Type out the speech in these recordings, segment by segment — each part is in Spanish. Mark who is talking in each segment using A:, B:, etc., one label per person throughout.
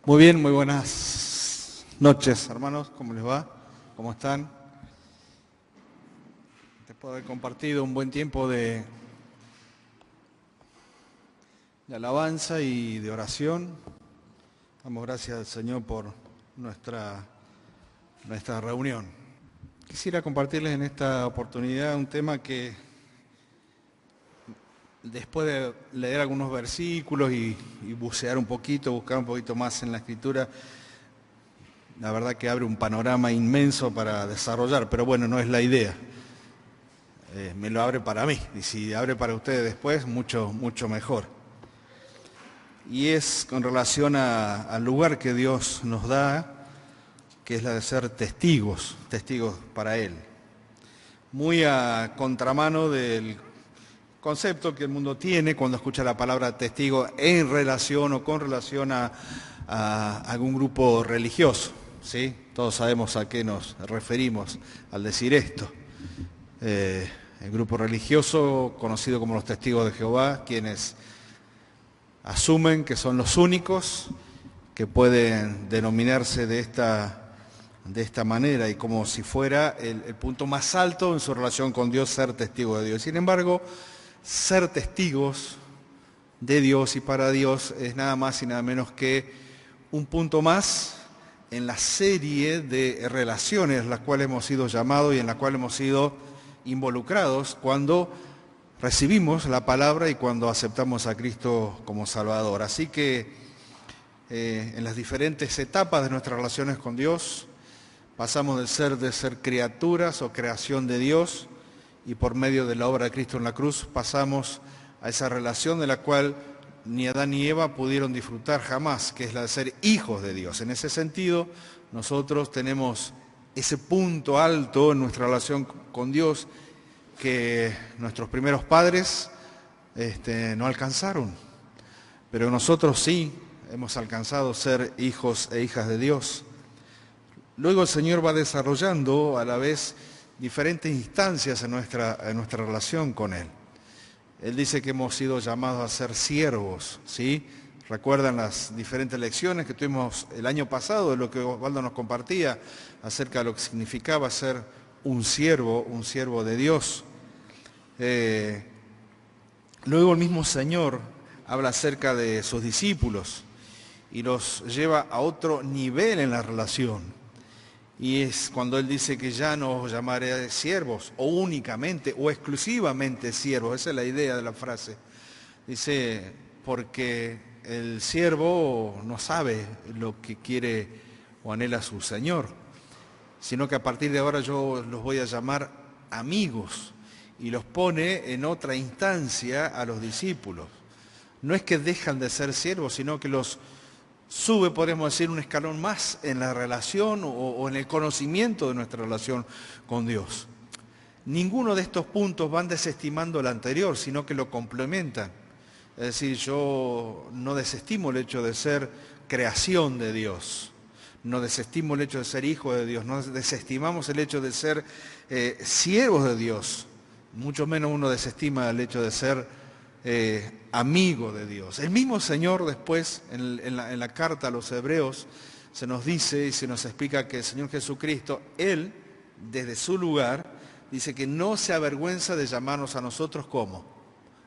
A: Muy bien, muy buenas noches, hermanos. ¿Cómo les va? ¿Cómo están? Después de haber compartido un buen tiempo de alabanza y de oración, damos gracias al Señor por nuestra reunión. Quisiera compartirles en esta oportunidad un tema que, después de leer algunos versículos y bucear un poquito, buscar un poquito más en la Escritura, la verdad que abre un panorama inmenso para desarrollar, pero bueno, no es la idea. Me lo abre para mí, y si abre para ustedes después, mucho mejor. Y es con relación al lugar que Dios nos da, que es la de ser testigos para Él. Muy a contramano del concepto que el mundo tiene cuando escucha la palabra testigo en relación o con relación a algún grupo religioso, ¿sí? Todos sabemos a qué nos referimos al decir esto. El grupo religioso conocido como los testigos de Jehová, quienes asumen que son los únicos que pueden denominarse de esta manera y como si fuera el punto más alto en su relación con Dios, ser testigo de Dios. Sin embargo, ser testigos de Dios y para Dios es nada más y nada menos que un punto más en la serie de relaciones las cuales hemos sido llamados y en las cuales hemos sido involucrados cuando recibimos la palabra y cuando aceptamos a Cristo como Salvador. Así que en las diferentes etapas de nuestras relaciones con Dios pasamos de ser criaturas o creación de Dios y por medio de la obra de Cristo en la cruz pasamos a esa relación de la cual ni Adán ni Eva pudieron disfrutar jamás, que es la de ser hijos de Dios. En ese sentido, nosotros tenemos ese punto alto en nuestra relación con Dios que nuestros primeros padres no alcanzaron, pero nosotros sí hemos alcanzado ser hijos e hijas de Dios. Luego el Señor va desarrollando a la vez diferentes instancias en nuestra relación con Él. Él dice que hemos sido llamados a ser siervos, ¿sí? Recuerdan las diferentes lecciones que tuvimos el año pasado, de lo que Osvaldo nos compartía acerca de lo que significaba ser un siervo de Dios. Luego el mismo Señor habla acerca de sus discípulos y los lleva a otro nivel en la relación. Y es cuando Él dice que ya no os llamaré siervos, o únicamente, o exclusivamente siervos. Esa es la idea de la frase. Dice, porque el siervo no sabe lo que quiere o anhela su Señor, sino que a partir de ahora yo los voy a llamar amigos, y los pone en otra instancia a los discípulos. No es que dejan de ser siervos, sino que los sube, podemos decir, un escalón más en la relación o en el conocimiento de nuestra relación con Dios. Ninguno de estos puntos van desestimando el anterior, sino que lo complementan. Es decir, yo no desestimo el hecho de ser creación de Dios, no desestimo el hecho de ser hijo de Dios, no desestimamos el hecho de ser siervos de Dios, mucho menos uno desestima el hecho de ser amigo de Dios. El mismo Señor después, en la carta a los Hebreos, se nos dice y se nos explica que el Señor Jesucristo, Él, desde su lugar, dice que no se avergüenza de llamarnos a nosotros como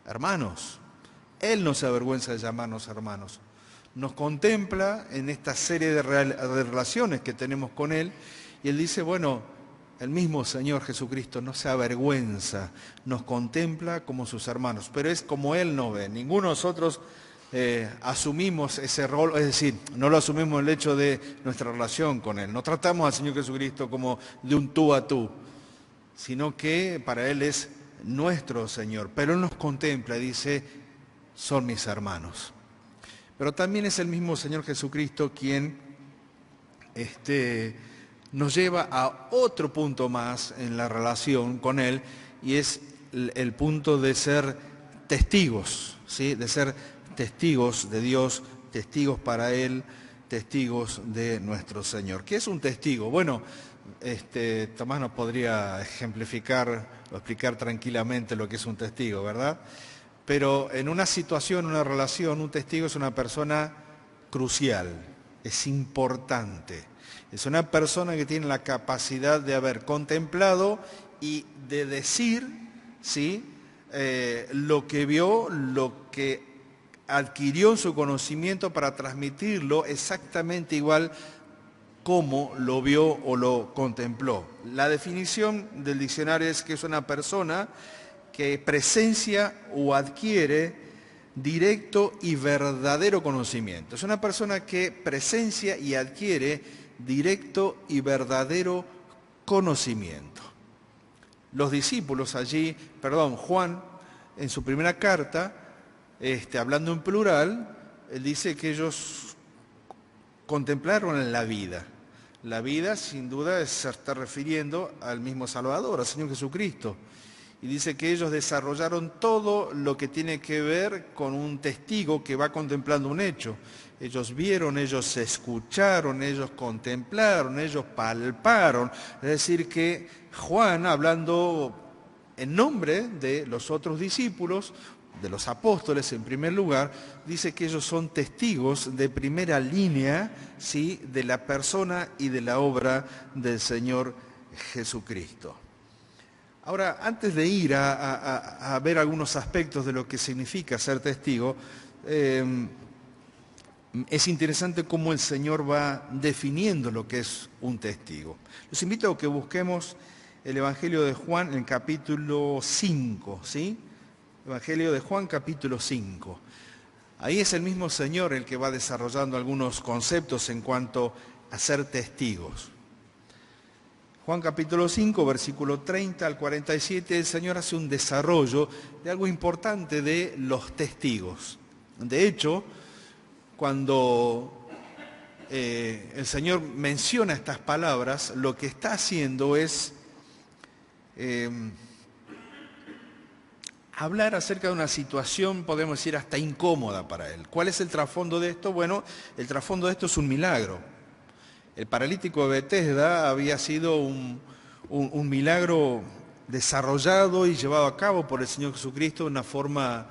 A: hermanos. Él no se avergüenza de llamarnos hermanos. Nos contempla en esta serie de relaciones que tenemos con Él y Él dice, bueno, el mismo Señor Jesucristo no se avergüenza, nos contempla como sus hermanos, pero es como Él nos ve. Ninguno de nosotros asumimos ese rol, es decir, no lo asumimos en el hecho de nuestra relación con Él. No tratamos al Señor Jesucristo como de un tú a tú, sino que para Él es nuestro Señor. Pero Él nos contempla y dice, son mis hermanos. Pero también es el mismo Señor Jesucristo quien nos lleva a otro punto más en la relación con Él, y es el punto de ser testigos, ¿sí? De ser testigos de Dios, testigos para Él, testigos de nuestro Señor. ¿Qué es un testigo? Bueno, Tomás nos podría ejemplificar o explicar tranquilamente lo que es un testigo, ¿verdad? Pero en una situación, una relación, un testigo es una persona crucial, es importante. Es una persona que tiene la capacidad de haber contemplado y de decir, ¿sí?, lo que vio, lo que adquirió en su conocimiento para transmitirlo exactamente igual como lo vio o lo contempló. La definición del diccionario es que es una persona que presencia o adquiere directo y verdadero conocimiento. Es una persona que presencia y adquiere directo y verdadero conocimiento. Los discípulos allí, Juan, en su primera carta, hablando en plural, él dice que ellos contemplaron la vida. La vida, sin duda, se está refiriendo al mismo Salvador, al Señor Jesucristo. Y dice que ellos desarrollaron todo lo que tiene que ver con un testigo que va contemplando un hecho. Ellos vieron, ellos escucharon, ellos contemplaron, ellos palparon. Es decir, que Juan, hablando en nombre de los otros discípulos, de los apóstoles en primer lugar, dice que ellos son testigos de primera línea, ¿sí?, de la persona y de la obra del Señor Jesucristo. Ahora, antes de ir a ver algunos aspectos de lo que significa ser testigo, es interesante cómo el Señor va definiendo lo que es un testigo. Los invito a que busquemos el Evangelio de Juan en el capítulo 5, ¿sí? Evangelio de Juan, capítulo 5. Ahí es el mismo Señor el que va desarrollando algunos conceptos en cuanto a ser testigos. Juan capítulo 5, versículo 30 al 47, el Señor hace un desarrollo de algo importante de los testigos. De hecho, cuando el Señor menciona estas palabras, lo que está haciendo es hablar acerca de una situación, podemos decir, hasta incómoda para él. ¿Cuál es el trasfondo de esto? Bueno, el trasfondo de esto es un milagro. El paralítico de Betesda había sido un milagro desarrollado y llevado a cabo por el Señor Jesucristo de una forma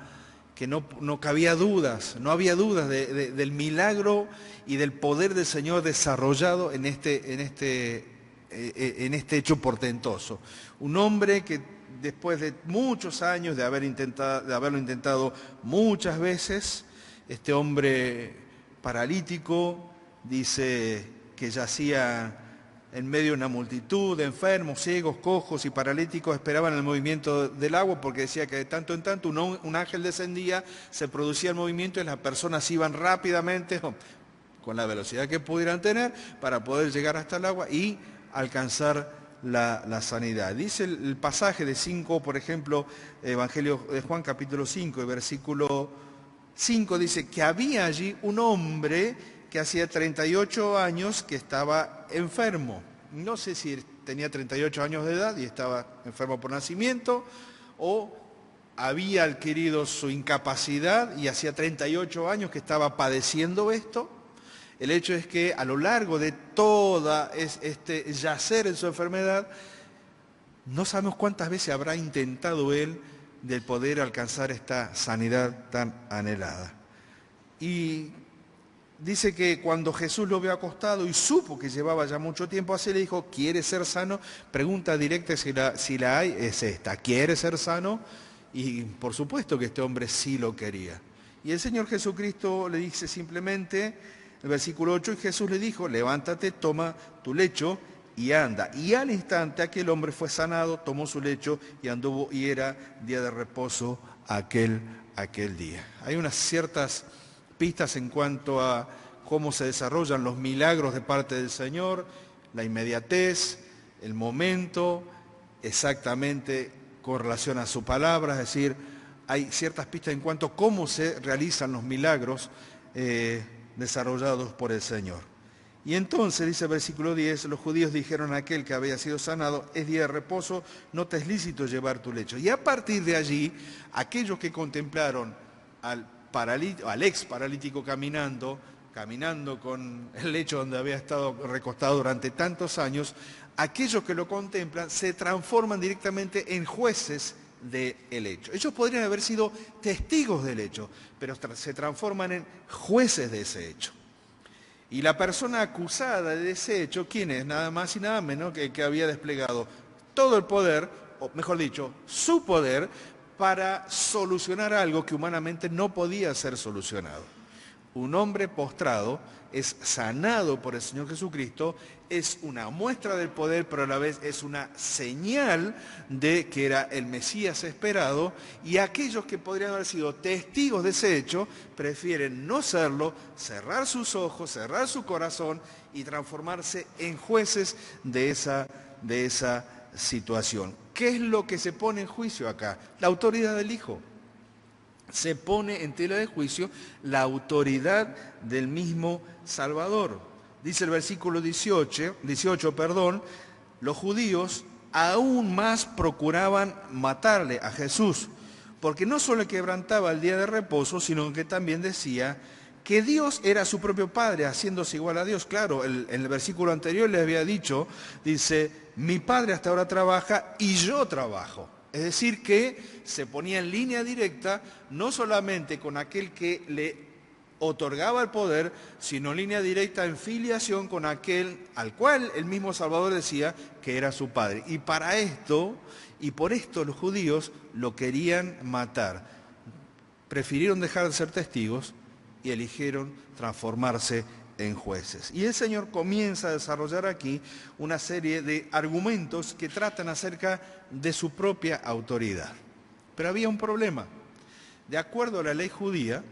A: que no cabía dudas, no había dudas del milagro y del poder del Señor desarrollado en este hecho portentoso. Un hombre que después de muchos años de haberlo intentado muchas veces, este hombre paralítico dice que yacía en medio de una multitud de enfermos, ciegos, cojos y paralíticos, esperaban el movimiento del agua porque decía que de tanto en tanto un ángel descendía, se producía el movimiento y las personas iban rápidamente, con la velocidad que pudieran tener, para poder llegar hasta el agua y alcanzar la sanidad. Dice el pasaje de 5, por ejemplo, Evangelio de Juan capítulo 5, versículo 5, dice que había allí un hombre que hacía 38 años que estaba enfermo. No sé si tenía 38 años de edad y estaba enfermo por nacimiento, o había adquirido su incapacidad y hacía 38 años que estaba padeciendo esto. El hecho es que a lo largo de toda este yacer en su enfermedad, no sabemos cuántas veces habrá intentado él de poder alcanzar esta sanidad tan anhelada. Y dice que cuando Jesús lo vio acostado y supo que llevaba ya mucho tiempo así, le dijo, ¿quiere ser sano? Pregunta directa si la hay, es esta, ¿quiere ser sano? Y por supuesto que este hombre sí lo quería. Y el Señor Jesucristo le dice simplemente, el versículo 8, y Jesús le dijo, levántate, toma tu lecho y anda. Y al instante aquel hombre fue sanado, tomó su lecho y anduvo, y era día de reposo aquel día. Hay unas ciertas pistas en cuanto a cómo se desarrollan los milagros de parte del Señor, la inmediatez, el momento, exactamente con relación a su palabra, es decir, hay ciertas pistas en cuanto a cómo se realizan los milagros desarrollados por el Señor. Y entonces, dice el versículo 10, los judíos dijeron a aquel que había sido sanado, es día de reposo, no te es lícito llevar tu lecho. Y a partir de allí, aquellos que contemplaron al ex paralítico caminando con el lecho donde había estado recostado durante tantos años, aquellos que lo contemplan se transforman directamente en jueces del hecho. Ellos podrían haber sido testigos del hecho, pero se transforman en jueces de ese hecho. Y la persona acusada de ese hecho, ¿quién es? Nada más y nada menos que el que había desplegado todo el poder, o mejor dicho, su poder, para solucionar algo que humanamente no podía ser solucionado. Un hombre postrado es sanado por el Señor Jesucristo, es una muestra del poder, pero a la vez es una señal de que era el Mesías esperado, y aquellos que podrían haber sido testigos de ese hecho prefieren no serlo, cerrar sus ojos, cerrar su corazón y transformarse en jueces de esa situación. ¿Qué es lo que se pone en juicio acá? La autoridad del Hijo. Se pone en tela de juicio la autoridad del mismo Salvador. Dice el versículo 18, los judíos aún más procuraban matarle a Jesús, porque no solo quebrantaba el día de reposo, sino que también decía que Dios era su propio Padre, haciéndose igual a Dios. Claro, en el versículo anterior le había dicho, dice, mi Padre hasta ahora trabaja y yo trabajo. Es decir, que se ponía en línea directa no solamente con aquel que le otorgaba el poder, sino en línea directa en filiación con aquel al cual el mismo Salvador decía que era su Padre. Y para esto, y por esto los judíos lo querían matar. Prefirieron dejar de ser testigos y eligieron transformarse en jueces. Y el Señor comienza a desarrollar aquí una serie de argumentos que tratan acerca de su propia autoridad. Pero había un problema. De acuerdo a la ley judía,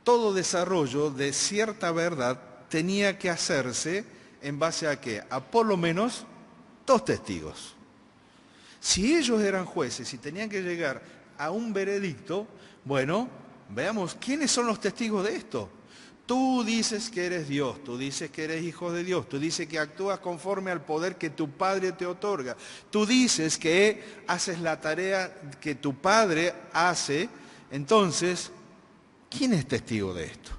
A: todo desarrollo de cierta verdad tenía que hacerse en base a ¿qué? A por lo menos 2 testigos. Si ellos eran jueces y tenían que llegar a un veredicto, bueno, veamos quiénes son los testigos de esto. Tú dices que eres Dios, tú dices que eres hijo de Dios, tú dices que actúas conforme al poder que tu Padre te otorga, tú dices que haces la tarea que tu Padre hace. Entonces, ¿quién es testigo de esto?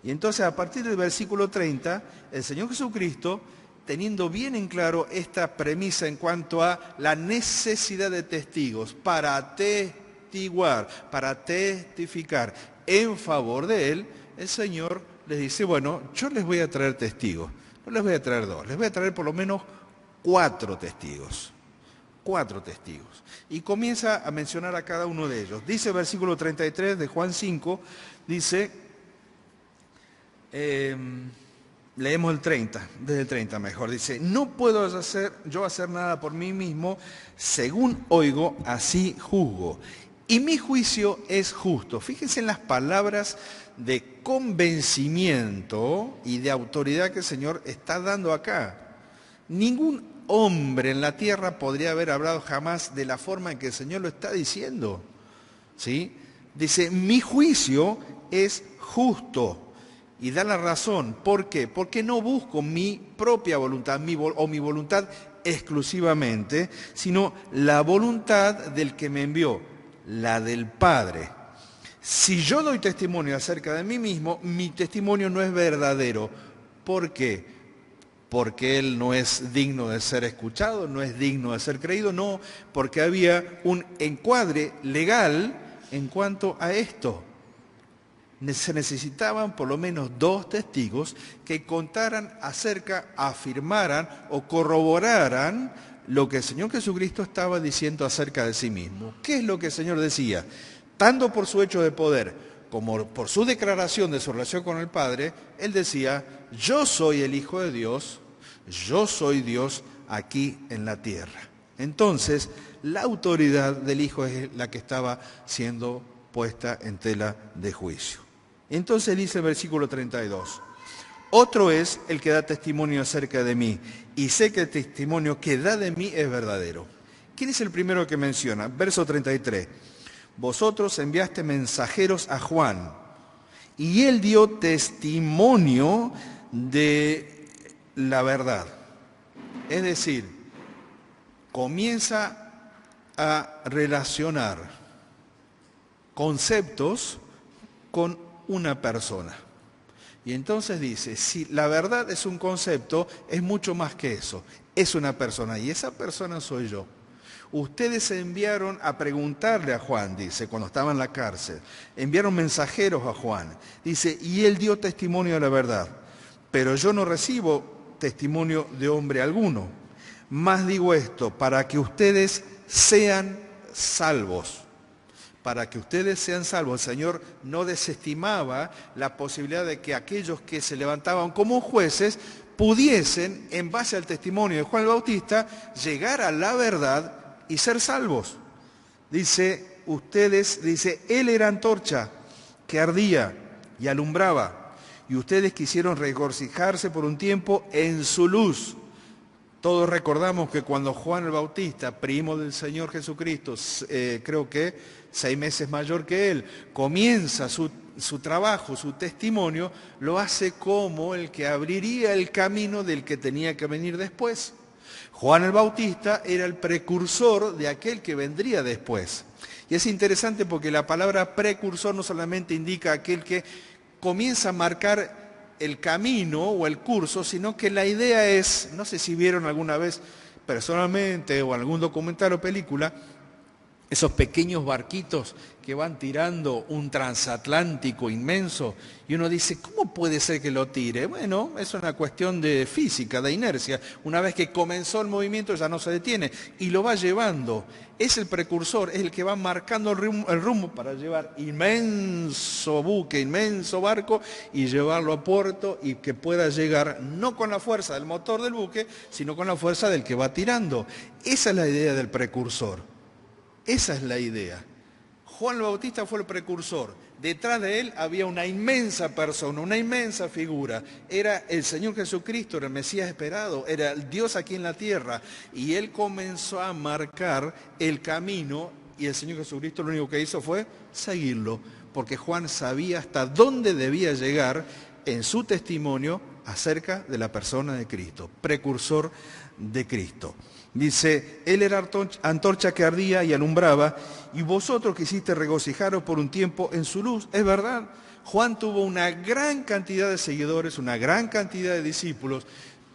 A: Y entonces a partir del versículo 30, el Señor Jesucristo, teniendo bien en claro esta premisa en cuanto a la necesidad de testigos para testiguar, para testificar en favor de Él, el Señor les dice, bueno, yo les voy a traer testigos, no les voy a traer 2, les voy a traer por lo menos 4 testigos. 4 testigos. Y comienza a mencionar a cada uno de ellos. Dice el versículo 33 de Juan 5, dice, leemos el 30, desde el 30 mejor, dice, no puedo yo hacer nada por mí mismo, según oigo, así juzgo. Y mi juicio es justo. Fíjense en las palabras de convencimiento y de autoridad que el Señor está dando acá. Ningún hombre en la tierra podría haber hablado jamás de la forma en que el Señor lo está diciendo. ¿Sí? Dice, mi juicio es justo. Y da la razón. ¿Por qué? Porque no busco mi propia voluntad o mi voluntad exclusivamente, sino la voluntad del que me envió, la del Padre. Si yo doy testimonio acerca de mí mismo, mi testimonio no es verdadero. ¿Por qué? Porque Él no es digno de ser escuchado, no es digno de ser creído, no, porque había un encuadre legal en cuanto a esto. Se necesitaban por lo menos 2 testigos que contaran acerca, afirmaran o corroboraran lo que el Señor Jesucristo estaba diciendo acerca de sí mismo. ¿Qué es lo que el Señor decía? Tanto por su hecho de poder como por su declaración de su relación con el Padre, Él decía, yo soy el Hijo de Dios, yo soy Dios aquí en la tierra. Entonces, la autoridad del Hijo es la que estaba siendo puesta en tela de juicio. Entonces dice el versículo 32, otro es el que da testimonio acerca de mí, y sé que el testimonio que da de mí es verdadero. ¿Quién es el primero que menciona? Verso 33. Vosotros enviaste mensajeros a Juan, y él dio testimonio de la verdad. Es decir, comienza a relacionar conceptos con una persona. Y entonces dice, si la verdad es un concepto, es mucho más que eso. Es una persona, y esa persona soy yo. Ustedes se enviaron a preguntarle a Juan, dice, cuando estaba en la cárcel. Enviaron mensajeros a Juan. Dice, y él dio testimonio de la verdad. Pero yo no recibo testimonio de hombre alguno. Más digo esto, para que ustedes sean salvos. Para que ustedes sean salvos. El Señor no desestimaba la posibilidad de que aquellos que se levantaban como jueces pudiesen, en base al testimonio de Juan el Bautista, llegar a la verdad y ser salvos. Dice, él era antorcha que ardía y alumbraba, y ustedes quisieron regocijarse por un tiempo en su luz. Todos recordamos que cuando Juan el Bautista, primo del Señor Jesucristo, creo que 6 meses mayor que él, comienza su trabajo, su testimonio, lo hace como el que abriría el camino del que tenía que venir después. Juan el Bautista era el precursor de aquel que vendría después. Y es interesante porque la palabra precursor no solamente indica aquel que comienza a marcar el camino o el curso, sino que la idea es, no sé si vieron alguna vez personalmente o algún documental o película, esos pequeños barquitos que van tirando un transatlántico inmenso y uno dice, ¿cómo puede ser que lo tire? Bueno, es una cuestión de física, de inercia. Una vez que comenzó el movimiento ya no se detiene y lo va llevando. Es el precursor, es el que va marcando el rumbo para llevar inmenso buque, inmenso barco y llevarlo a puerto y que pueda llegar no con la fuerza del motor del buque, sino con la fuerza del que va tirando. Esa es la idea del precursor. Esa es la idea. Juan el Bautista fue el precursor. Detrás de él había una inmensa persona, una inmensa figura. Era el Señor Jesucristo, era el Mesías esperado, era el Dios aquí en la tierra. Y él comenzó a marcar el camino y el Señor Jesucristo lo único que hizo fue seguirlo. Porque Juan sabía hasta dónde debía llegar en su testimonio acerca de la persona de Cristo, precursor de Cristo. Dice, él era antorcha que ardía y alumbraba, y vosotros quisiste regocijaros por un tiempo en su luz. Es verdad, Juan tuvo una gran cantidad de seguidores, una gran cantidad de discípulos,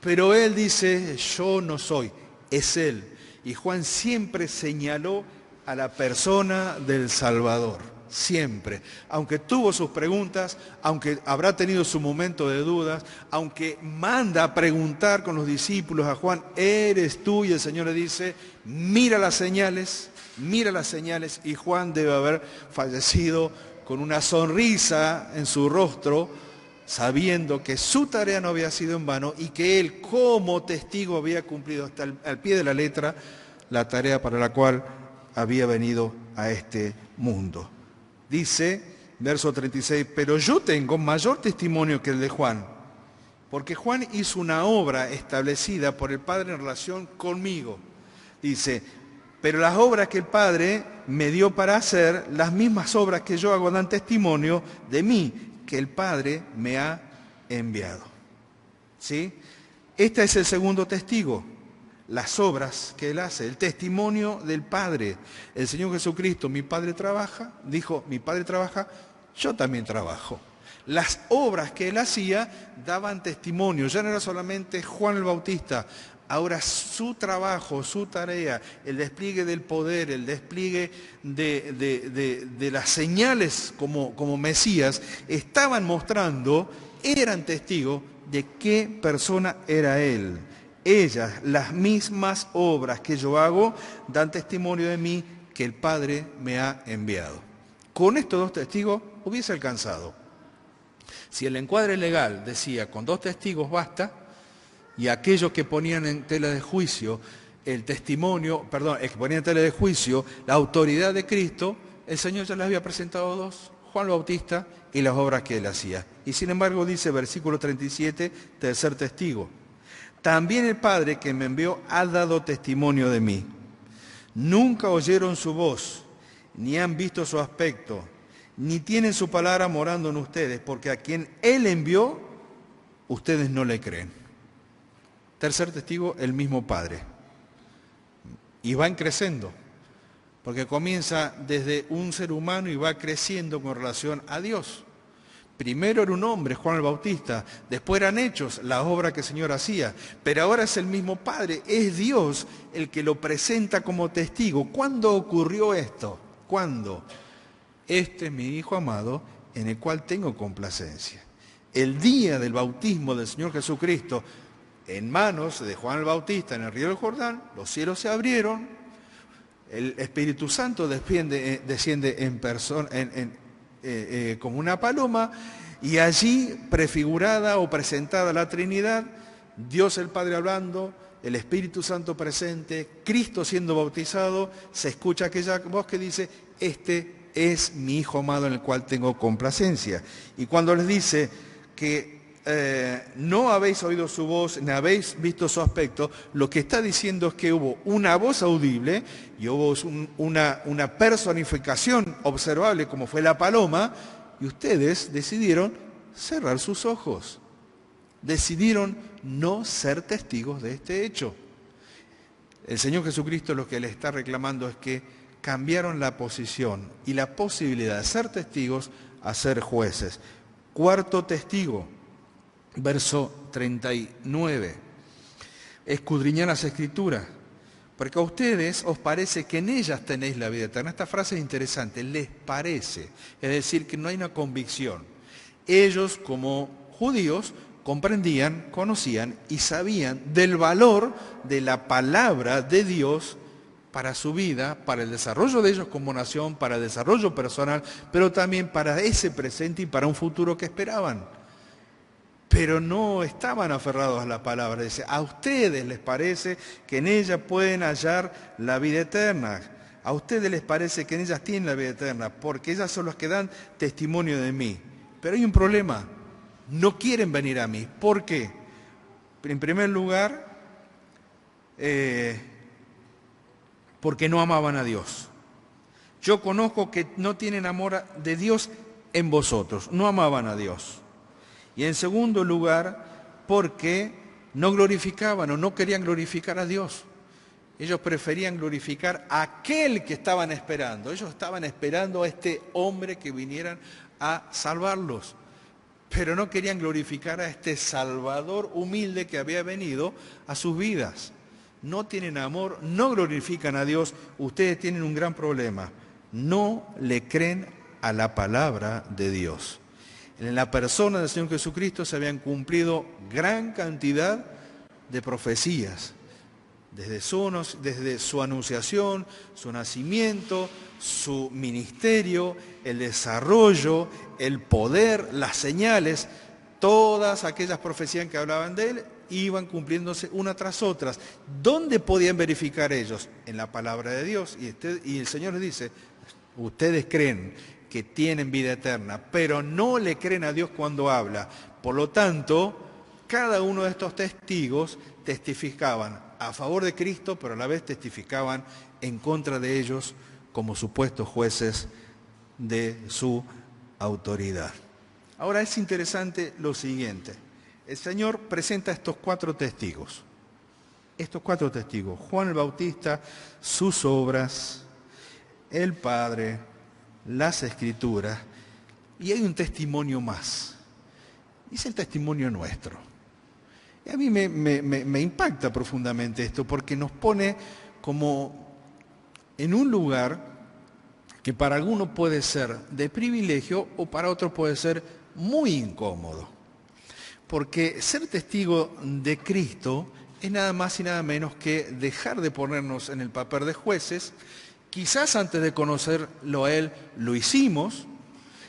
A: pero él dice, yo no soy, es él. Y Juan siempre señaló a la persona del Salvador. Siempre, aunque tuvo sus preguntas, aunque habrá tenido su momento de dudas, aunque manda a preguntar con los discípulos a Juan, ¿eres tú? Y el Señor le dice, mira las señales, y Juan debe haber fallecido con una sonrisa en su rostro, sabiendo que su tarea no había sido en vano y que él como testigo había cumplido hasta al pie de la letra la tarea para la cual había venido a este mundo. Dice, verso 36, pero yo tengo mayor testimonio que el de Juan, porque Juan hizo una obra establecida por el Padre en relación conmigo. Dice, pero las obras que el Padre me dio para hacer, las mismas obras que yo hago dan testimonio de mí, que el Padre me ha enviado. ¿Sí? Este es el segundo testigo. Las obras que él hace, el testimonio del Padre. El Señor Jesucristo, mi Padre trabaja, dijo, mi Padre trabaja, yo también trabajo. Las obras que él hacía daban testimonio, ya no era solamente Juan el Bautista, ahora su trabajo, su tarea, el despliegue del poder, el despliegue de las señales como Mesías, estaban mostrando, eran testigos de qué persona era él. Ellas, las mismas obras que yo hago, dan testimonio de mí que el Padre me ha enviado. Con estos 2 testigos hubiese alcanzado. Si el encuadre legal decía con 2 testigos basta, y aquellos que ponían en tela de juicio el que ponían en tela de juicio la autoridad de Cristo, el Señor ya les había presentado 2, Juan el Bautista y las obras que él hacía. Y sin embargo dice, versículo 37, tercer testigo. También el Padre que me envió ha dado testimonio de mí. Nunca oyeron su voz, ni han visto su aspecto, ni tienen su palabra morando en ustedes, porque a quien Él envió, ustedes no le creen. Tercer testigo, el mismo Padre. Y van creciendo, porque comienza desde un ser humano y va creciendo con relación a Dios. Primero era un hombre, Juan el Bautista, después eran hechos, la obra que el Señor hacía, pero ahora es el mismo Padre, es Dios el que lo presenta como testigo. ¿Cuándo ocurrió esto? ¿Cuándo? Este es mi Hijo amado, en el cual tengo complacencia. El día del bautismo del Señor Jesucristo, en manos de Juan el Bautista en el río del Jordán, los cielos se abrieron, el Espíritu Santo desciende en persona, como una paloma, y allí prefigurada o presentada la Trinidad, Dios el Padre hablando, el Espíritu Santo presente, Cristo siendo bautizado, se escucha aquella voz que dice, este es mi Hijo amado en el cual tengo complacencia. Y cuando les dice que no habéis oído su voz, ni habéis visto su aspecto, lo que está diciendo es que hubo una voz audible y hubo una personificación observable como fue la paloma, y ustedes decidieron cerrar sus ojos. Decidieron no ser testigos de este hecho. El Señor Jesucristo lo que le está reclamando es que cambiaron la posición y la posibilidad de ser testigos a ser jueces. Cuarto testigo, verso 39. Escudriñad las Escrituras, porque a ustedes os parece que en ellas tenéis la vida eterna. Esta frase es interesante, les parece, es decir, que no hay una convicción. Ellos, como judíos, comprendían, conocían y sabían del valor de la palabra de Dios para su vida, para el desarrollo de ellos como nación, para el desarrollo personal, pero también para ese presente y para un futuro que esperaban. Pero no estaban aferrados a la palabra. Dice, a ustedes les parece que en ella pueden hallar la vida eterna. A ustedes les parece que en ellas tienen la vida eterna, porque ellas son las que dan testimonio de mí. Pero hay un problema. No quieren venir a mí. ¿Por qué? En primer lugar, porque no amaban a Dios. Yo conozco que no tienen amor de Dios en vosotros. No amaban a Dios. Y en segundo lugar, porque no glorificaban o no querían glorificar a Dios. Ellos preferían glorificar a aquel que estaban esperando. Ellos estaban esperando a este hombre que vinieran a salvarlos. Pero no querían glorificar a este Salvador humilde que había venido a sus vidas. No tienen amor, no glorifican a Dios. Ustedes tienen un gran problema. No le creen a la palabra de Dios. En la persona del Señor Jesucristo se habían cumplido gran cantidad de profecías, desde su anunciación, su nacimiento, su ministerio, el desarrollo, el poder, las señales, todas aquellas profecías que hablaban de él iban cumpliéndose una tras otras. ¿Dónde podían verificar ellos? En la palabra de Dios. Y el Señor les dice, ustedes creen que tienen vida eterna, pero no le creen a Dios cuando habla. Por lo tanto, cada uno de estos testigos testificaban a favor de Cristo, pero a la vez testificaban en contra de ellos como supuestos jueces de su autoridad. Ahora es interesante lo siguiente. El Señor presenta estos cuatro testigos. Juan el Bautista, sus obras, el Padre, las Escrituras, y hay un testimonio más. Es el testimonio nuestro. Y a mí me impacta profundamente esto, porque nos pone como en un lugar que para algunos puede ser de privilegio o para otros puede ser muy incómodo. Porque ser testigo de Cristo es nada más y nada menos que dejar de ponernos en el papel de jueces. Quizás antes de conocerlo a Él lo hicimos,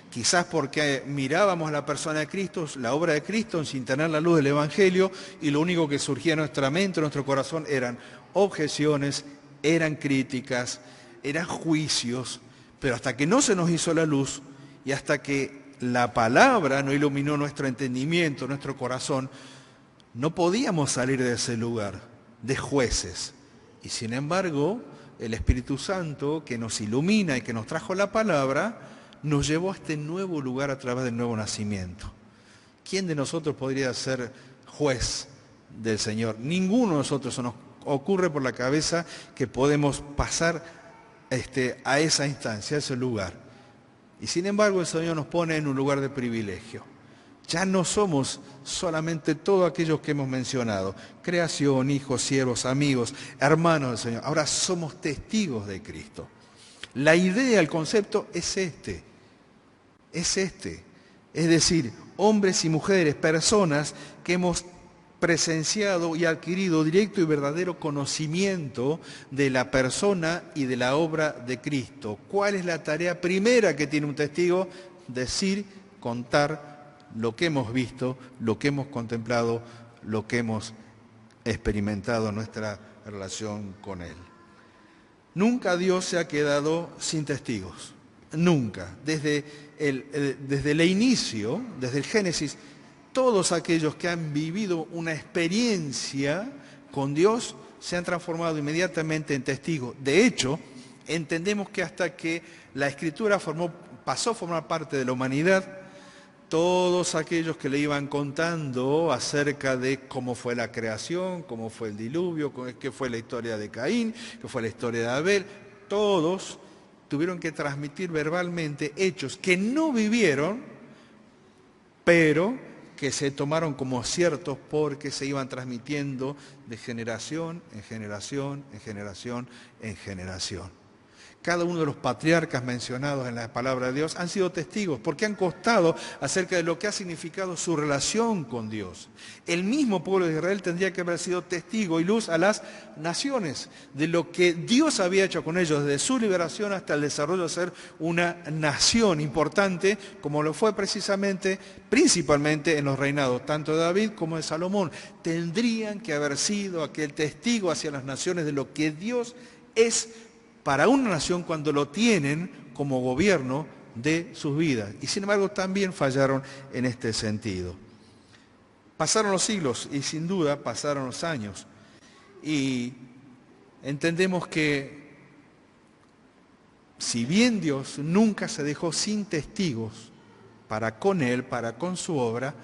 A: quizás porque mirábamos a la persona de Cristo, la obra de Cristo, sin tener la luz del Evangelio, y lo único que surgía en nuestra mente, en nuestro corazón, eran objeciones, eran críticas, eran juicios, pero hasta que no se nos hizo la luz y hasta que la palabra no iluminó nuestro entendimiento, nuestro corazón, no podíamos salir de ese lugar de jueces. Y sin embargo, el Espíritu Santo que nos ilumina y que nos trajo la palabra, nos llevó a este nuevo lugar a través del nuevo nacimiento. ¿Quién de nosotros podría ser juez del Señor? Ninguno de nosotros. Se nos ocurre por la cabeza que podemos pasar a esa instancia, a ese lugar. Y sin embargo el Señor nos pone en un lugar de privilegio. Ya no somos solamente todos aquellos que hemos mencionado, creación, hijos, siervos, amigos, hermanos del Señor. Ahora somos testigos de Cristo. La idea, el concepto es este. Es decir, hombres y mujeres, personas que hemos presenciado y adquirido directo y verdadero conocimiento de la persona y de la obra de Cristo. ¿Cuál es la tarea primera que tiene un testigo? Decir, contar lo que hemos visto, lo que hemos contemplado, lo que hemos experimentado en nuestra relación con Él. Nunca Dios se ha quedado sin testigos, nunca. Desde el inicio, desde el Génesis, todos aquellos que han vivido una experiencia con Dios se han transformado inmediatamente en testigos. De hecho, entendemos que hasta que la Escritura pasó a formar parte de la humanidad, todos aquellos que le iban contando acerca de cómo fue la creación, cómo fue el diluvio, qué fue la historia de Caín, qué fue la historia de Abel, todos tuvieron que transmitir verbalmente hechos que no vivieron, pero que se tomaron como ciertos porque se iban transmitiendo de generación en generación, en generación, en generación. Cada uno de los patriarcas mencionados en la palabra de Dios han sido testigos porque han contado acerca de lo que ha significado su relación con Dios. El mismo pueblo de Israel tendría que haber sido testigo y luz a las naciones de lo que Dios había hecho con ellos, desde su liberación hasta el desarrollo de ser una nación importante, como lo fue principalmente en los reinados, tanto de David como de Salomón. Tendrían que haber sido aquel testigo hacia las naciones de lo que Dios es para una nación cuando lo tienen como gobierno de sus vidas. Y sin embargo también fallaron en este sentido. Pasaron los siglos y sin duda pasaron los años. Y entendemos que si bien Dios nunca se dejó sin testigos para con Él, para con su obra,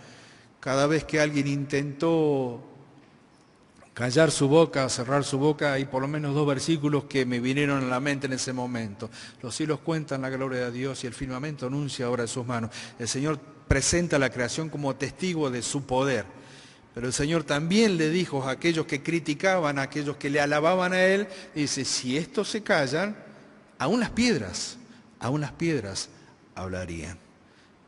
A: cada vez que alguien intentó callar su boca, cerrar su boca, hay por lo menos 2 versículos que me vinieron a la mente en ese momento. Los cielos cuentan la gloria de Dios y el firmamento anuncia obra de sus manos. El Señor presenta la creación como testigo de su poder. Pero el Señor también le dijo a aquellos que criticaban, a aquellos que le alababan a Él, dice, si estos se callan, aún las piedras hablarían.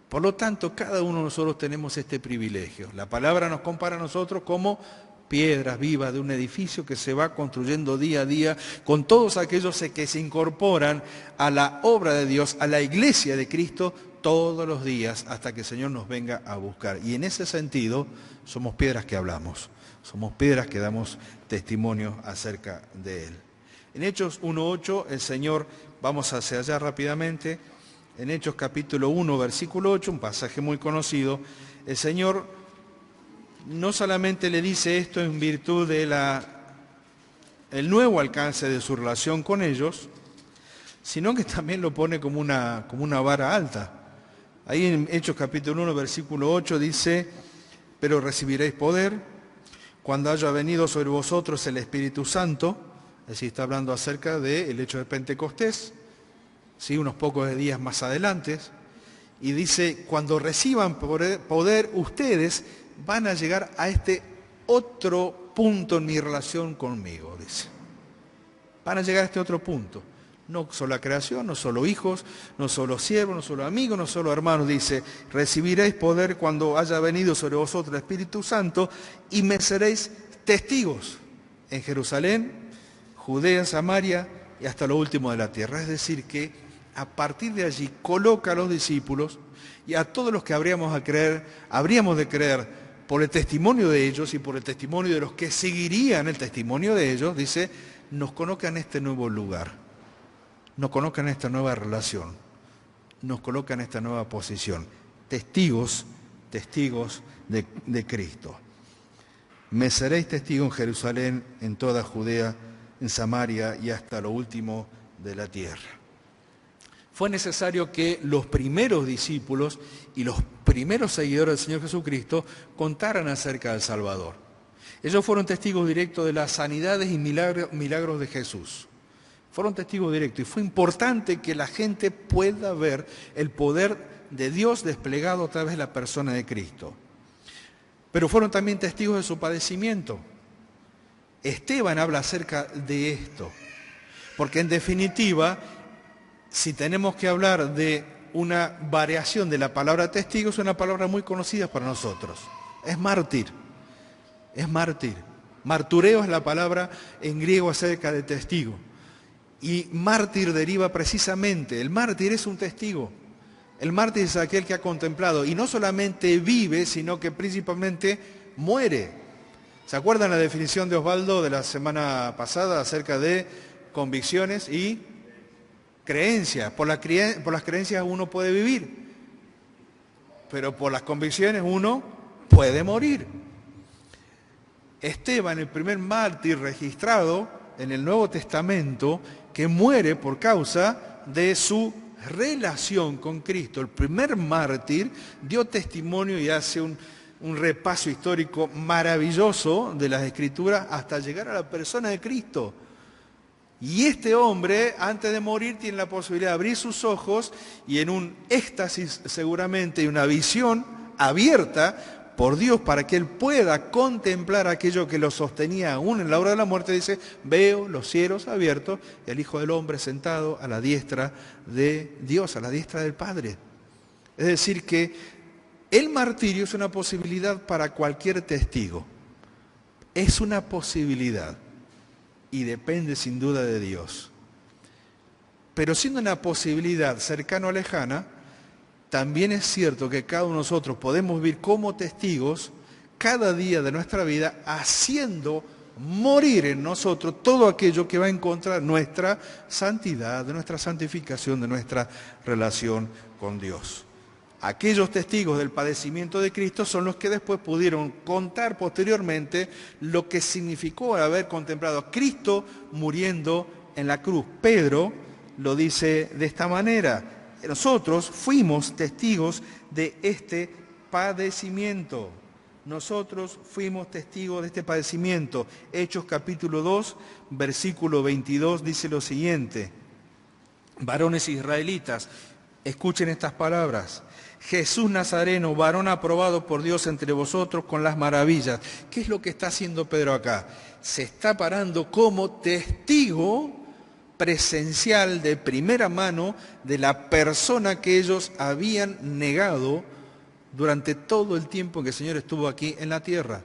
A: Por lo tanto, cada uno de nosotros tenemos este privilegio. La palabra nos compara a nosotros como piedras vivas de un edificio que se va construyendo día a día con todos aquellos que se incorporan a la obra de Dios, a la iglesia de Cristo todos los días hasta que el Señor nos venga a buscar. Y en ese sentido somos piedras que hablamos, somos piedras que damos testimonio acerca de Él. En Hechos 1:8 el Señor, vamos hacia allá rápidamente, en Hechos capítulo 1 versículo 8, un pasaje muy conocido, el Señor no solamente le dice esto en virtud de el nuevo alcance de su relación con ellos, sino que también lo pone como una vara alta. Ahí en Hechos capítulo 1, versículo 8 dice, pero recibiréis poder cuando haya venido sobre vosotros el Espíritu Santo, es decir, está hablando acerca del hecho de Pentecostés, ¿sí? Unos pocos días más adelante, y dice, cuando reciban poder ustedes van a llegar a este otro punto en mi relación conmigo, dice. Van a llegar a este otro punto. No solo la creación, no solo hijos, no solo siervos, no solo amigos, no solo hermanos. Dice, recibiréis poder cuando haya venido sobre vosotros el Espíritu Santo y me seréis testigos en Jerusalén, Judea, Samaria y hasta lo último de la tierra. Es decir, que a partir de allí coloca a los discípulos y a todos los que habríamos de creer por el testimonio de ellos y por el testimonio de los que seguirían el testimonio de ellos, dice, nos colocan en este nuevo lugar, nos colocan en esta nueva relación, nos colocan en esta nueva posición, testigos de Cristo. Me seréis testigo en Jerusalén, en toda Judea, en Samaria y hasta lo último de la tierra. Fue necesario que los primeros discípulos y los primeros seguidores del Señor Jesucristo contaran acerca del Salvador. Ellos fueron testigos directos de las sanidades y milagros de Jesús. Fueron testigos directos y fue importante que la gente pueda ver el poder de Dios desplegado a través de la persona de Cristo. Pero fueron también testigos de su padecimiento. Esteban habla acerca de esto, porque en definitiva, si tenemos que hablar de una variación de la palabra testigo, es una palabra muy conocida para nosotros. Es mártir, es mártir. Martureo es la palabra en griego acerca de testigo. Y mártir deriva precisamente, el mártir es un testigo. El mártir es aquel que ha contemplado y no solamente vive, sino que principalmente muere. ¿Se acuerdan la definición de Osvaldo de la semana pasada acerca de convicciones y creencias? Por las creencias uno puede vivir, pero por las convicciones uno puede morir. Esteban, el primer mártir registrado en el Nuevo Testamento, que muere por causa de su relación con Cristo. El primer mártir dio testimonio y hace un repaso histórico maravilloso de las Escrituras hasta llegar a la persona de Cristo. Y este hombre, antes de morir, tiene la posibilidad de abrir sus ojos y en un éxtasis seguramente y una visión abierta por Dios para que él pueda contemplar aquello que lo sostenía aún en la hora de la muerte, dice, veo los cielos abiertos y al Hijo del Hombre sentado a la diestra de Dios, a la diestra del Padre. Es decir que el martirio es una posibilidad para cualquier testigo. Es una posibilidad y depende sin duda de Dios. Pero siendo una posibilidad cercana o lejana, también es cierto que cada uno de nosotros podemos vivir como testigos cada día de nuestra vida haciendo morir en nosotros todo aquello que va en contra de nuestra santidad, de nuestra santificación, de nuestra relación con Dios. Aquellos testigos del padecimiento de Cristo son los que después pudieron contar posteriormente lo que significó haber contemplado a Cristo muriendo en la cruz. Pedro lo dice de esta manera: nosotros fuimos testigos de este padecimiento. Nosotros fuimos testigos de este padecimiento. Hechos capítulo 2, versículo 22 dice lo siguiente: varones israelitas, escuchen estas palabras. Jesús Nazareno, varón aprobado por Dios entre vosotros con las maravillas. ¿Qué es lo que está haciendo Pedro acá? Se está parando como testigo presencial de primera mano de la persona que ellos habían negado durante todo el tiempo en que el Señor estuvo aquí en la tierra.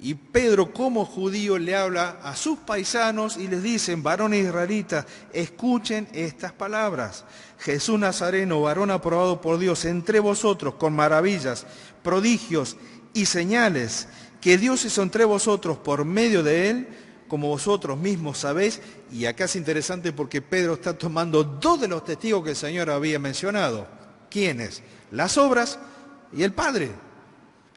A: Y Pedro, como judío, le habla a sus paisanos y les dice: varones israelitas, escuchen estas palabras. Jesús Nazareno, varón aprobado por Dios entre vosotros con maravillas, prodigios y señales que Dios hizo entre vosotros por medio de él, como vosotros mismos sabéis. Y acá es interesante porque Pedro está tomando dos de los testigos que el Señor había mencionado. ¿Quiénes? Las obras y el Padre.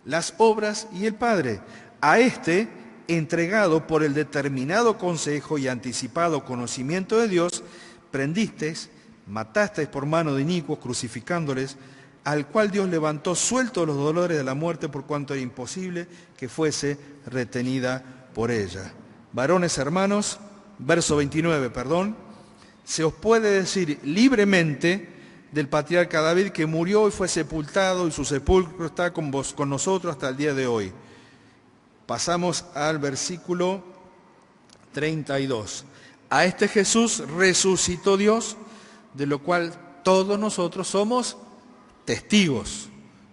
A: Las obras y el Padre. A este, entregado por el determinado consejo y anticipado conocimiento de Dios, prendisteis, matasteis por mano de inicuos, crucificándoles, al cual Dios levantó suelto los dolores de la muerte, por cuanto era imposible que fuese retenida por ella. Varones hermanos, verso 29, se os puede decir libremente del patriarca David, que murió y fue sepultado, y su sepulcro está con nosotros hasta el día de hoy. Pasamos al versículo 32. A este Jesús resucitó Dios, de lo cual todos nosotros somos testigos.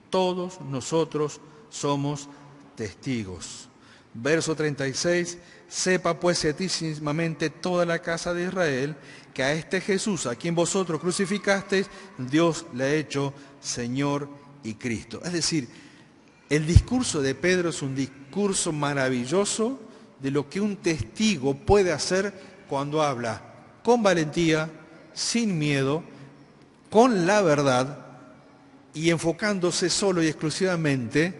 A: Todos nosotros somos testigos. Verso 36. Sepa pues ciertísimamente toda la casa de Israel que a este Jesús, a quien vosotros crucificasteis, Dios le ha hecho Señor y Cristo. Es decir, el discurso de Pedro es un discurso maravilloso de lo que un testigo puede hacer cuando habla con valentía, sin miedo, con la verdad y enfocándose solo y exclusivamente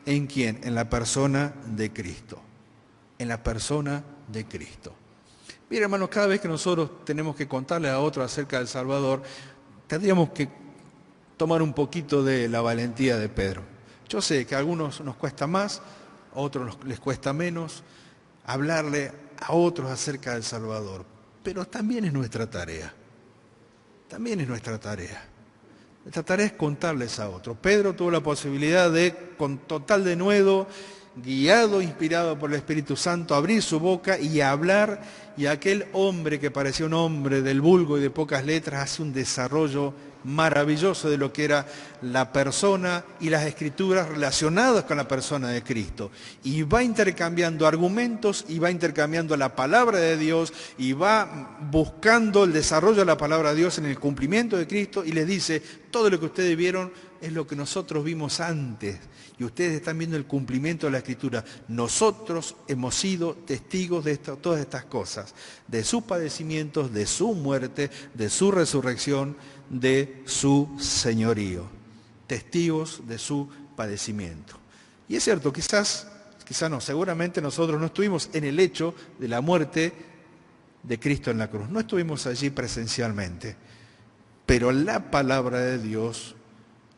A: ¿en quién? En la persona de Cristo. En la persona de Cristo. Mira, hermanos, cada vez que nosotros tenemos que contarle a otro acerca del Salvador, tendríamos que tomar un poquito de la valentía de Pedro. Yo sé que a algunos nos cuesta más, a otros les cuesta menos hablarle a otros acerca del Salvador. pero también es nuestra tarea. También es nuestra tarea. Nuestra tarea es contarles a otros. Pedro tuvo la posibilidad de, con total denuedo, guiado, inspirado por el Espíritu Santo, abrir su boca y hablar, y aquel hombre que parecía un hombre del vulgo y de pocas letras hace un desarrollo maravilloso de lo que era la persona y las escrituras relacionadas con la persona de Cristo. Y va intercambiando argumentos, y va intercambiando la palabra de Dios, y va buscando el desarrollo de la palabra de Dios en el cumplimiento de Cristo, y les dice, todo lo que ustedes vieron es lo que nosotros vimos antes, y ustedes están viendo el cumplimiento de la Escritura. Nosotros hemos sido testigos de todas estas cosas, de sus padecimientos, de su muerte, de su resurrección, de su señorío. Testigos de su padecimiento. Y es cierto, quizás no, seguramente nosotros no estuvimos en el hecho de la muerte de Cristo en la cruz. No estuvimos allí presencialmente. Pero la palabra de Dios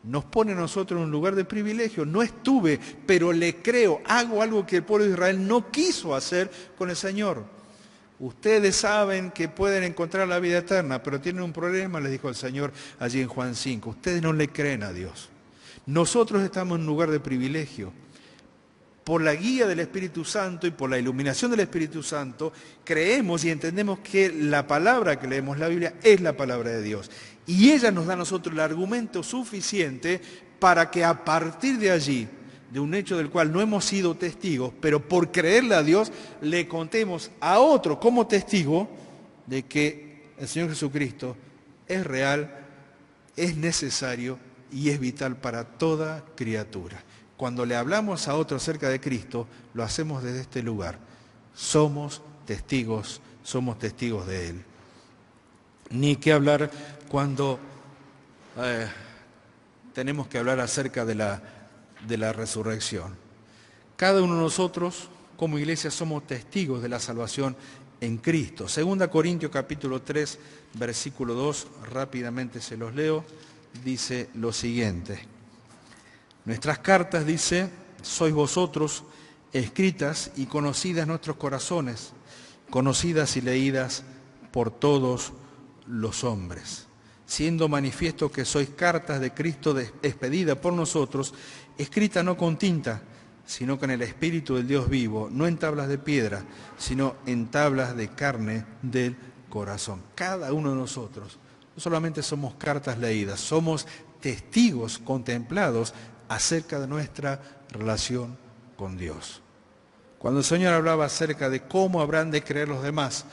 A: nos pone a nosotros en un lugar de privilegio. No estuve, pero le creo, hago algo que el pueblo de Israel no quiso hacer con el Señor. Ustedes saben que pueden encontrar la vida eterna, pero tienen un problema, les dijo el Señor allí en Juan 5. Ustedes no le creen a Dios. Nosotros estamos en un lugar de privilegio. Por la guía del Espíritu Santo y por la iluminación del Espíritu Santo, creemos y entendemos que la palabra que leemos, la Biblia, es la palabra de Dios. Y ella nos da a nosotros el argumento suficiente para que a partir de allí, de un hecho del cual no hemos sido testigos, pero por creerle a Dios, le contemos a otro como testigo de que el Señor Jesucristo es real, es necesario y es vital para toda criatura. Cuando le hablamos a otro acerca de Cristo, lo hacemos desde este lugar. Somos testigos de Él. Ni qué hablar cuando tenemos que hablar acerca de la resurrección. Cada uno de nosotros, como iglesia, somos testigos de la salvación en Cristo. 2 Corintios capítulo 3, versículo 2, rápidamente se los leo, dice lo siguiente. Nuestras cartas, dice, sois vosotros, escritas y conocidas en nuestros corazones, conocidas y leídas por todos los hombres, siendo manifiesto que sois cartas de Cristo expedidas por nosotros, escritas no con tinta, sino con el Espíritu del Dios vivo, no en tablas de piedra, sino en tablas de carne del corazón. Cada uno de nosotros, no solamente somos cartas leídas, somos testigos contemplados acerca de nuestra relación con Dios. Cuando el Señor hablaba acerca de cómo habrán de creer los demás,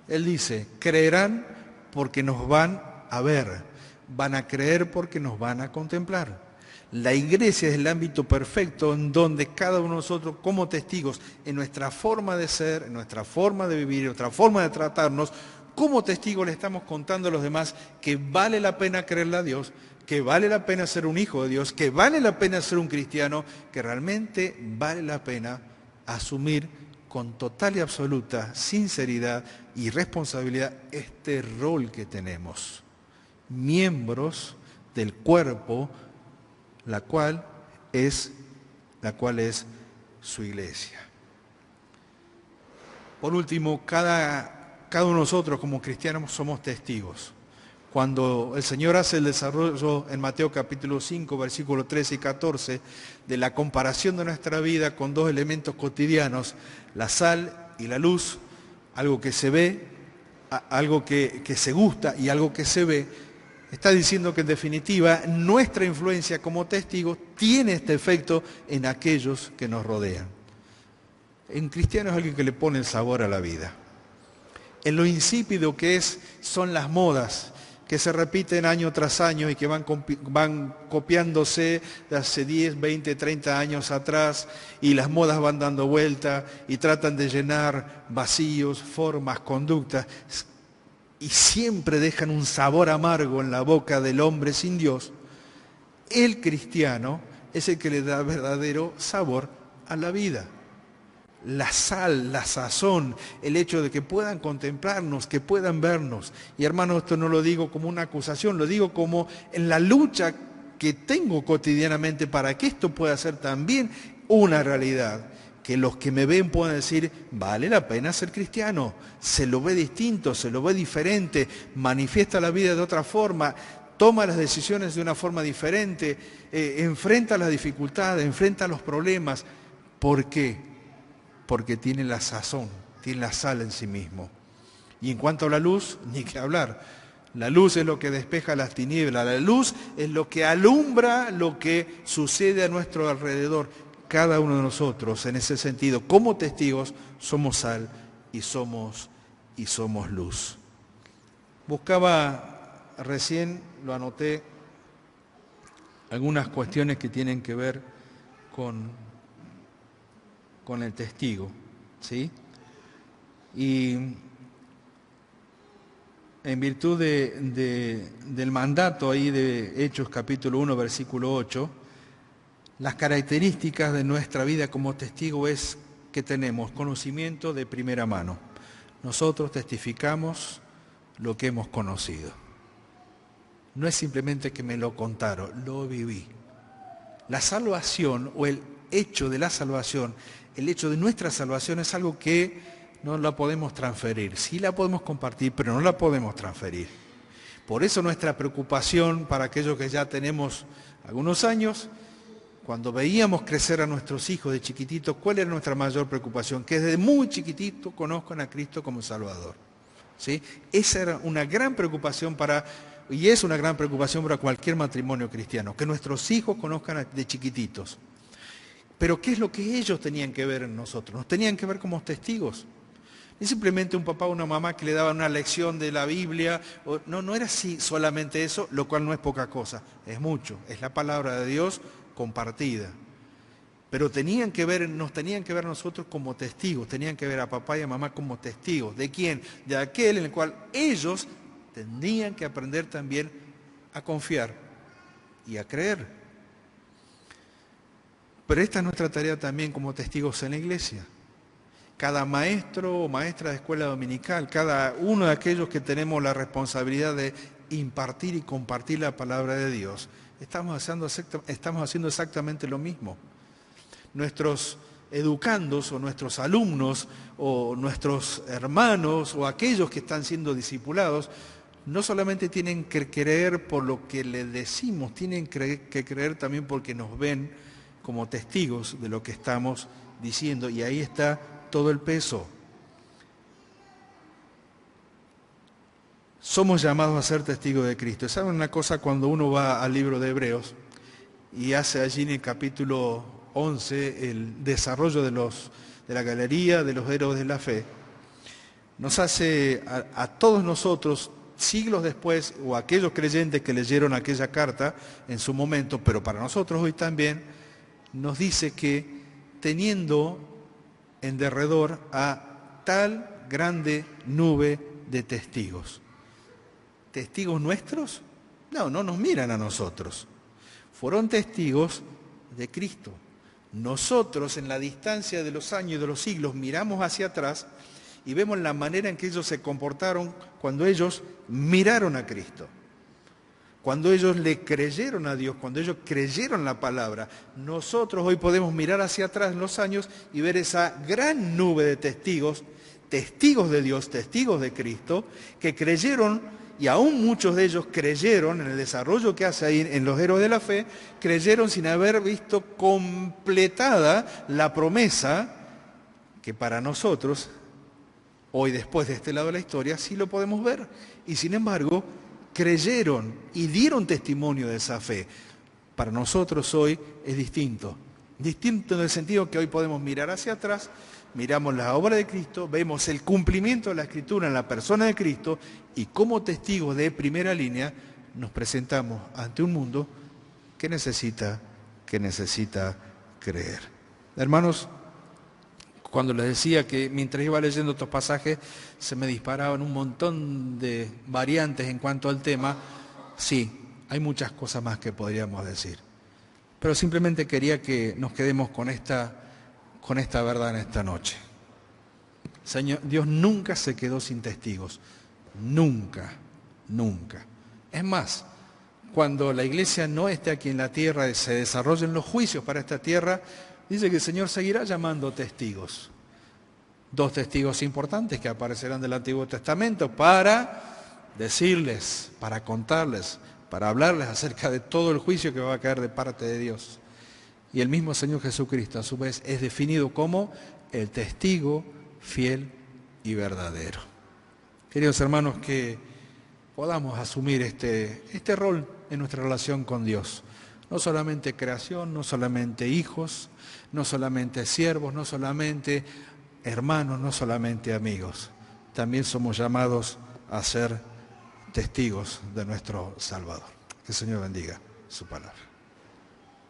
A: Él dice, creerán porque nos van a ver, van a creer porque nos van a contemplar. La iglesia es el ámbito perfecto en donde cada uno de nosotros como testigos, en nuestra forma de ser, en nuestra forma de vivir, en nuestra forma de tratarnos, como testigos le estamos contando a los demás que vale la pena creerle a Dios, que vale la pena ser un hijo de Dios, que vale la pena ser un cristiano, que realmente vale la pena asumir con total y absoluta sinceridad y responsabilidad este rol que tenemos. Miembros del cuerpo, la cual es su iglesia. Por último, cada uno de nosotros como cristianos somos testigos. Cuando el Señor hace el desarrollo en Mateo capítulo 5, versículos 13 y 14, de la comparación de nuestra vida con dos elementos cotidianos, la sal y la luz, algo que se ve, algo que se gusta y algo que se ve, está diciendo que en definitiva nuestra influencia como testigos tiene este efecto en aquellos que nos rodean. En cristiano es alguien que le pone el sabor a la vida. En lo insípido que son las modas, que se repiten año tras año y que van copiándose de hace 10, 20, 30 años atrás, y las modas van dando vuelta y tratan de llenar vacíos, formas, conductas, y siempre dejan un sabor amargo en la boca del hombre sin Dios. El cristiano es el que le da verdadero sabor a la vida. La sal, la sazón, el hecho de que puedan contemplarnos, que puedan vernos. Y hermanos, esto no lo digo como una acusación, lo digo como en la lucha que tengo cotidianamente para que esto pueda ser también una realidad. que los que me ven puedan decir, vale la pena ser cristiano, se lo ve distinto, se lo ve diferente, manifiesta la vida de otra forma, toma las decisiones de una forma diferente, enfrenta las dificultades, enfrenta los problemas. ¿Por qué? Porque tiene la sazón, tiene la sal en sí mismo. Y en cuanto a la luz, ni que hablar. La luz es lo que despeja las tinieblas, la luz es lo que alumbra lo que sucede a nuestro alrededor. Cada uno de nosotros, en ese sentido, como testigos, somos sal y somos luz. Buscaba recién, lo anoté, algunas cuestiones que tienen que ver con el testigo, ¿sí? Y en virtud del mandato ahí de Hechos capítulo 1, versículo 8, las características de nuestra vida como testigo es que tenemos conocimiento de primera mano. Nosotros testificamos lo que hemos conocido. No es simplemente que me lo contaron, lo viví. La salvación o el hecho de la salvación, el hecho de nuestra salvación es algo que no la podemos transferir. Sí la podemos compartir, pero no la podemos transferir. Por eso nuestra preocupación para aquellos que ya tenemos algunos años, cuando veíamos crecer a nuestros hijos de chiquititos, ¿cuál era nuestra mayor preocupación? Que desde muy chiquitito conozcan a Cristo como Salvador. ¿Sí? Esa era una gran preocupación y es una gran preocupación para cualquier matrimonio cristiano, que nuestros hijos conozcan de chiquititos. Pero ¿qué es lo que ellos tenían que ver en nosotros? Nos tenían que ver como testigos. No es simplemente un papá o una mamá que le daban una lección de la Biblia. No era así solamente eso, lo cual no es poca cosa, es mucho. Es la palabra de Dios compartida. Pero nos tenían que ver nosotros como testigos, tenían que ver a papá y a mamá como testigos. ¿De quién? De aquel en el cual ellos tenían que aprender también a confiar y a creer. Pero esta es nuestra tarea también como testigos en la iglesia. Cada maestro o maestra de escuela dominical, cada uno de aquellos que tenemos la responsabilidad de impartir y compartir la palabra de Dios, estamos haciendo exactamente lo mismo. Nuestros educandos o nuestros alumnos o nuestros hermanos o aquellos que están siendo discipulados no solamente tienen que creer por lo que les decimos, tienen que creer también porque nos ven como testigos de lo que estamos diciendo, y ahí está todo el peso. Somos llamados a ser testigos de Cristo. ¿Saben una cosa? Cuando uno va al libro de Hebreos y hace allí en el capítulo 11 el desarrollo de la galería de los héroes de la fe, nos hace a todos nosotros, siglos después, o aquellos creyentes que leyeron aquella carta en su momento, pero para nosotros hoy también, nos dice que teniendo en derredor a tal grande nube de testigos. ¿Testigos nuestros? No nos miran a nosotros. Fueron testigos de Cristo. Nosotros, en la distancia de los años y de los siglos, miramos hacia atrás y vemos la manera en que ellos se comportaron cuando ellos miraron a Cristo. Cuando ellos le creyeron a Dios, cuando ellos creyeron la palabra. Nosotros hoy podemos mirar hacia atrás en los años y ver esa gran nube de testigos, testigos de Dios, testigos de Cristo, que creyeron, y aún muchos de ellos creyeron en el desarrollo que hace ahí en los héroes de la fe, creyeron sin haber visto completada la promesa que para nosotros, hoy después de este lado de la historia, sí lo podemos ver. Y sin embargo, creyeron y dieron testimonio de esa fe. Para nosotros hoy es distinto. Distinto en el sentido que hoy podemos mirar hacia atrás, miramos la obra de Cristo, vemos el cumplimiento de la Escritura en la persona de Cristo y como testigos de primera línea nos presentamos ante un mundo que necesita creer. Hermanos, cuando les decía que mientras iba leyendo estos pasajes se me disparaban un montón de variantes en cuanto al tema, sí, hay muchas cosas más que podríamos decir. Pero simplemente quería que nos quedemos con esta verdad en esta noche. Señor, Dios nunca se quedó sin testigos. Nunca, nunca. Es más, cuando la iglesia no esté aquí en la tierra, se desarrollen los juicios para esta tierra, dice que el Señor seguirá llamando testigos. 2 testigos importantes que aparecerán del Antiguo Testamento para decirles, para contarles, para hablarles acerca de todo el juicio que va a caer de parte de Dios. Y el mismo Señor Jesucristo, a su vez, es definido como el testigo fiel y verdadero. Queridos hermanos, que podamos asumir este rol en nuestra relación con Dios. No solamente creación, no solamente hijos, no solamente siervos, no solamente hermanos, no solamente amigos. También somos llamados a ser testigos de nuestro Salvador. Que el Señor bendiga su palabra.